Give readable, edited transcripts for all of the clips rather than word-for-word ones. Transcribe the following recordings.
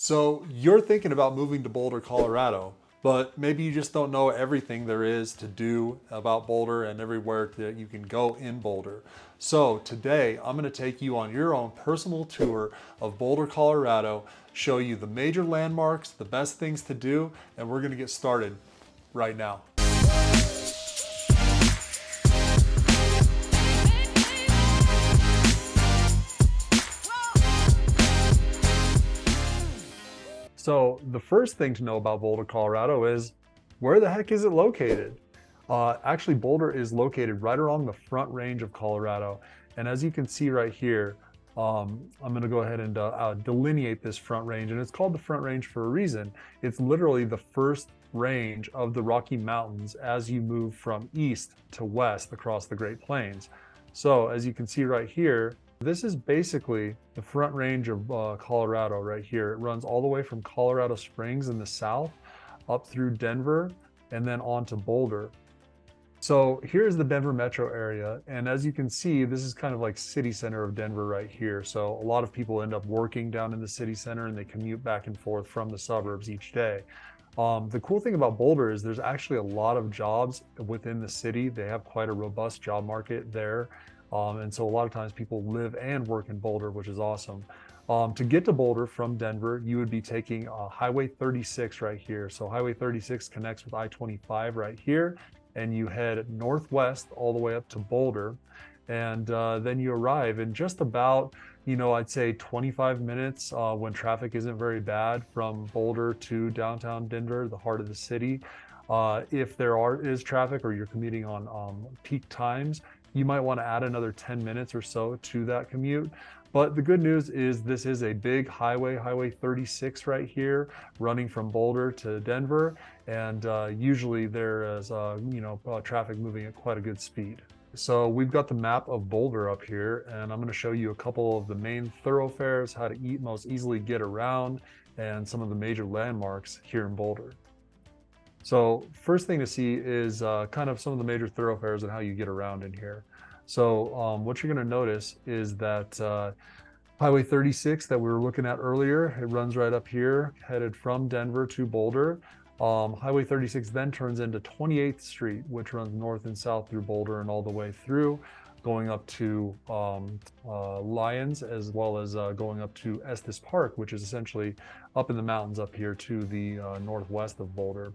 So you're thinking about moving to Boulder, Colorado, but maybe you just don't know everything there is to do about Boulder and everywhere that you can go in Boulder. So today I'm going to take you on your own personal tour of Boulder, Colorado, show you the major landmarks, the best things to do, and we're going to get started right now. So the first thing to know about Boulder, Colorado is where the heck is it located? Actually, Boulder is located right along the Front Range of Colorado. And as you can see right here, I'm going to go ahead and delineate this Front Range. And it's called the Front Range for a reason. It's literally the first range of the Rocky Mountains as you move from east to west across the Great Plains. So as you can see right here, this is basically the Front Range of Colorado right here. It runs all the way from Colorado Springs in the south up through Denver and then on to Boulder. So here's the Denver metro area. And as you can see, this is kind of like city center of Denver right here. So a lot of people end up working down in the city center and they commute back and forth from the suburbs each day. The cool thing about Boulder is there's actually a lot of jobs within the city. They have quite a robust job market there. And so a lot of times people live and work in Boulder, which is awesome. To get to Boulder from Denver, you would be taking Highway 36 right here. So Highway 36 connects with I-25 right here, and you head northwest all the way up to Boulder. And then you arrive in just about, I'd say 25 minutes when traffic isn't very bad from Boulder to downtown Denver, the heart of the city. If there is traffic or you're commuting on peak times, you might want to add another 10 minutes or so to that commute. But the good news is this is a big highway, Highway 36 right here, running from Boulder to Denver. And usually there is, traffic moving at quite a good speed. So we've got the map of Boulder up here, and I'm going to show you a couple of the main thoroughfares, how to most easily get around, and some of the major landmarks here in Boulder. So first thing to see is kind of some of the major thoroughfares and how you get around in here. So what you're going to notice is that Highway 36 that we were looking at earlier, it runs right up here, headed from Denver to Boulder. Highway 36 then turns into 28th Street, which runs north and south through Boulder and all the way through, going up to Lyons, as well as going up to Estes Park, which is essentially up in the mountains up here to the northwest of Boulder.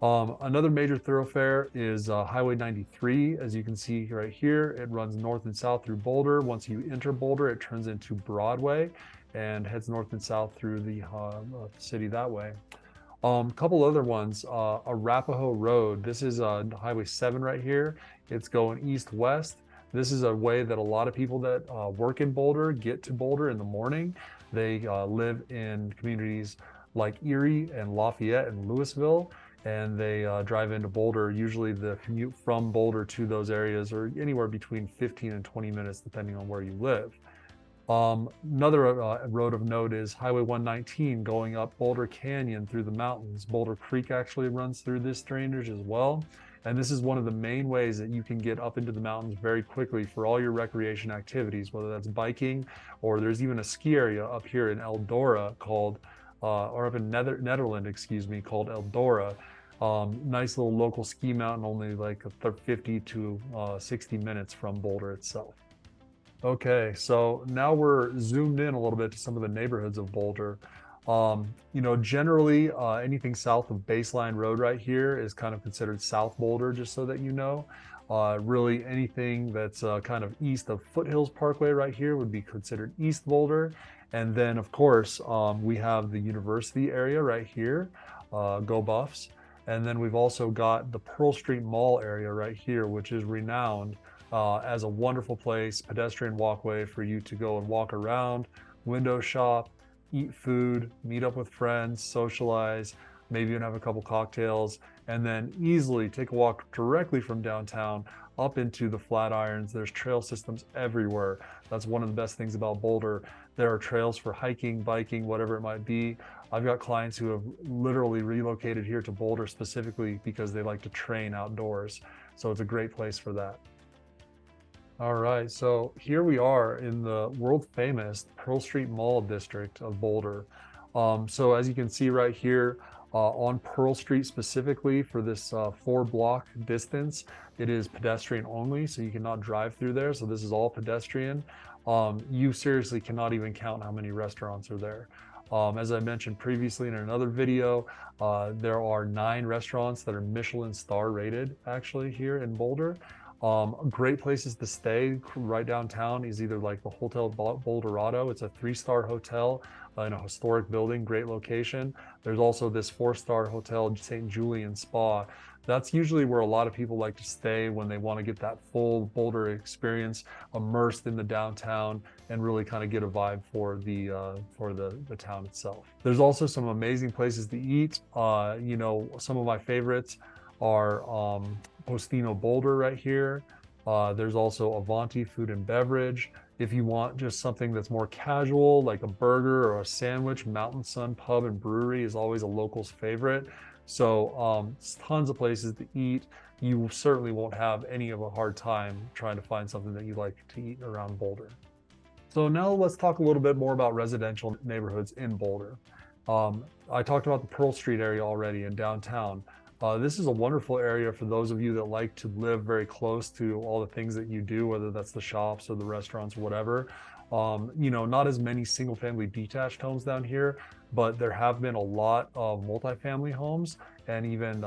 Another major thoroughfare is Highway 93. As you can see right here, it runs north and south through Boulder. Once you enter Boulder, it turns into Broadway and heads north and south through the city that way. Couple other ones, Arapahoe Road. This is Highway 7 right here. It's going east-west. This is a way that a lot of people that work in Boulder get to Boulder in the morning. They live in communities like Erie and Lafayette and Louisville, and they drive into Boulder. Usually the commute from Boulder to those areas are anywhere between 15 and 20 minutes, depending on where you live. Another road of note is Highway 119 going up Boulder Canyon through the mountains. Boulder Creek actually runs through this drainage as well. And this is one of the main ways that you can get up into the mountains very quickly for all your recreation activities, whether that's biking, or there's even a ski area up here in Eldora called, or up in Netherland, called Eldora. Nice little local ski mountain, only like 50 to 60 minutes from Boulder itself. Okay, so now we're zoomed in a little bit to some of the neighborhoods of Boulder. Generally anything south of Baseline Road right here is kind of considered South Boulder, just so that you know. Really anything that's kind of east of Foothills Parkway right here would be considered East Boulder. And then of course, we have the university area right here, Go Buffs. And then we've also got the Pearl Street Mall area right here, which is renowned as a wonderful place, pedestrian walkway for you to go and walk around, window shop, eat food, meet up with friends, socialize, maybe even have a couple cocktails, and then easily take a walk directly from downtown up into the Flatirons. There's trail systems everywhere. That's one of the best things about Boulder. There are trails for hiking, biking, whatever it might be. I've got clients who have literally relocated here to Boulder specifically because they like to train outdoors. So it's a great place for that. All right, so here we are in the world famous Pearl Street Mall district of Boulder. So as you can see right here, on Pearl Street specifically for this 4 block distance, it is pedestrian only, so you cannot drive through there. So this is all pedestrian. You seriously cannot even count how many restaurants are there. As I mentioned previously in another video, there are 9 restaurants that are Michelin-star rated actually here in Boulder. Great places to stay right downtown is either like the Hotel Boulderado. It's a 3-star hotel in a historic building, great location. There's also this 4-star hotel, St. Julian Spa. That's usually where a lot of people like to stay when they want to get that full Boulder experience, immersed in the downtown, and really kind of get a vibe for the town itself. There's also some amazing places to eat. You know, some of my favorites are Postino Boulder right here. There's also Avanti Food and Beverage. If you want just something that's more casual, like a burger or a sandwich, Mountain Sun Pub and Brewery is always a local's favorite. So tons of places to eat. You certainly won't have any of a hard time trying to find something that you like to eat around Boulder. So now let's talk a little bit more about residential neighborhoods in Boulder. I talked about the Pearl Street area already in downtown. This is a wonderful area for those of you that like to live very close to all the things that you do, whether that's the shops or the restaurants or whatever. You know, not as many single family detached homes down here, but there have been a lot of multifamily homes and even,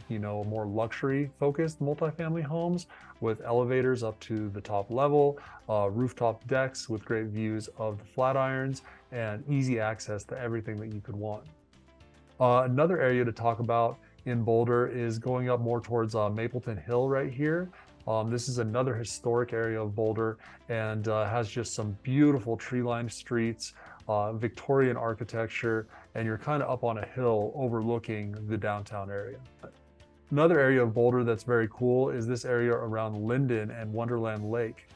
you know, more luxury focused multifamily homes with elevators up to the top level, rooftop decks with great views of the Flatirons and easy access to everything that you could want. Another area to talk about in Boulder is going up more towards Mapleton Hill right here. This is another historic area of Boulder and has just some beautiful tree-lined streets, Victorian architecture, and you're kind of up on a hill overlooking the downtown area. Another area of Boulder that's very cool is this area around Linden and Wonderland Lake.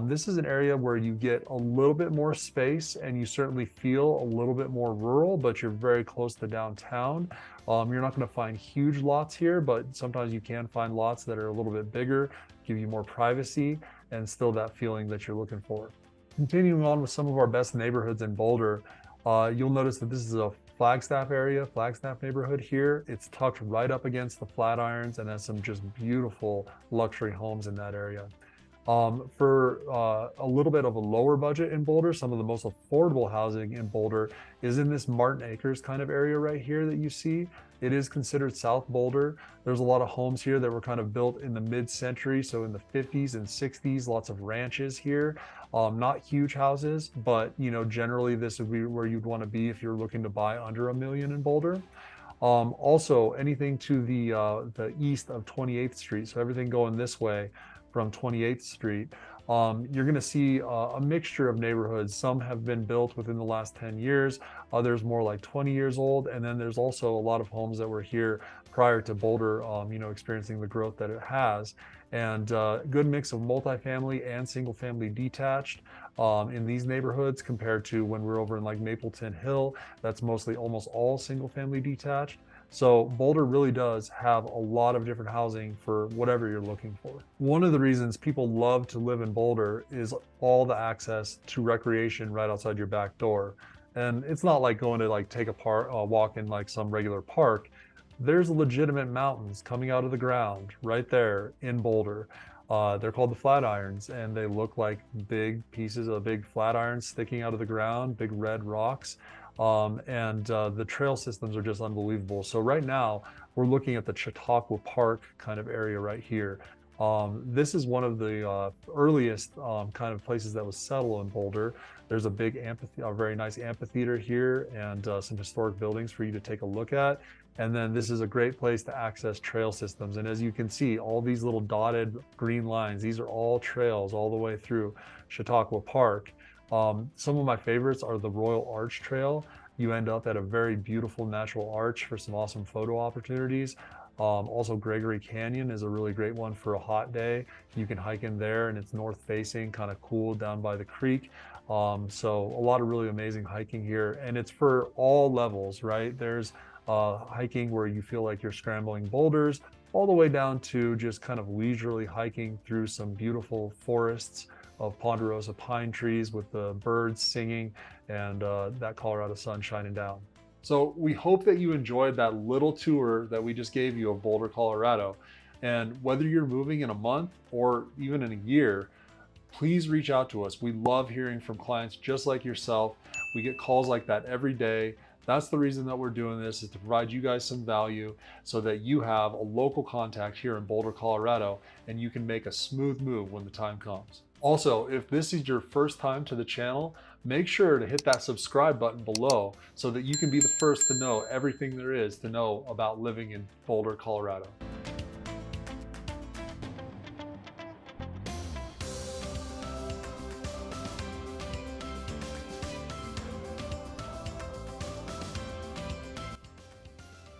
This is an area where you get a little bit more space and you certainly feel a little bit more rural, but you're very close to downtown. You're not going to find huge lots here, but sometimes you can find lots that are a little bit bigger, give you more privacy, and still that feeling that you're looking for. Continuing on with some of our best neighborhoods in Boulder, you'll notice that this is a Flagstaff area, Flagstaff neighborhood here. It's tucked right up against the Flatirons and has some just beautiful luxury homes in that area. For a little bit of a lower budget in Boulder, some of the most affordable housing in Boulder is in this Martin Acres kind of area right here that you see. It is considered South Boulder. There's a lot of homes here that were kind of built in the mid-century, so in the 50s and 60s, lots of ranches here. Not huge houses, but you know, generally this would be where you'd want to be if you're looking to buy under $1 million in Boulder. Also, anything to the east of 28th Street, so everything going this way from 28th Street, you're going to see a mixture of neighborhoods. Some have been built within the last 10 years, others more like 20 years old, and then there's also a lot of homes that were here prior to Boulder, you know, experiencing the growth that it has. And good mix of multifamily and single family detached in these neighborhoods compared to when we're over in like Mapleton Hill, that's mostly almost all single family detached. So Boulder really does have a lot of different housing for whatever you're looking for. One of the reasons people love to live in Boulder is all the access to recreation right outside your back door. And it's not like going to like take a walk in like some regular park. There's legitimate mountains coming out of the ground right there in Boulder. They're called the Flatirons, and they look like big pieces of big Flatirons sticking out of the ground, big red rocks. The trail systems are just unbelievable. So right now we're looking at the Chautauqua Park kind of area right here. This is one of the earliest kind of places that was settled in Boulder. There's a big a very nice amphitheater here and some historic buildings for you to take a look at. And then this is a great place to access trail systems. And as you can see, all these little dotted green lines, these are all trails all the way through Chautauqua Park. Some of my favorites are the Royal Arch Trail. You end up at a very beautiful natural arch for some awesome photo opportunities. Also Gregory Canyon is a really great one for a hot day. You can hike in there and it's north facing, kind of cool down by the creek. So a lot of really amazing hiking here, and it's for all levels, right? There's hiking where you feel like you're scrambling boulders, all the way down to just kind of leisurely hiking through some beautiful forests of ponderosa pine trees with the birds singing and that Colorado sun shining down. So we hope that you enjoyed that little tour that we just gave you of Boulder, Colorado. And whether you're moving in a month or even in a year, please reach out to us. We love hearing from clients just like yourself. We get calls like that every day. That's the reason that we're doing this, is to provide you guys some value so that you have a local contact here in Boulder, Colorado, and you can make a smooth move when the time comes. Also, if this is your first time to the channel, make sure to hit that subscribe button below so that you can be the first to know everything there is to know about living in Boulder, Colorado.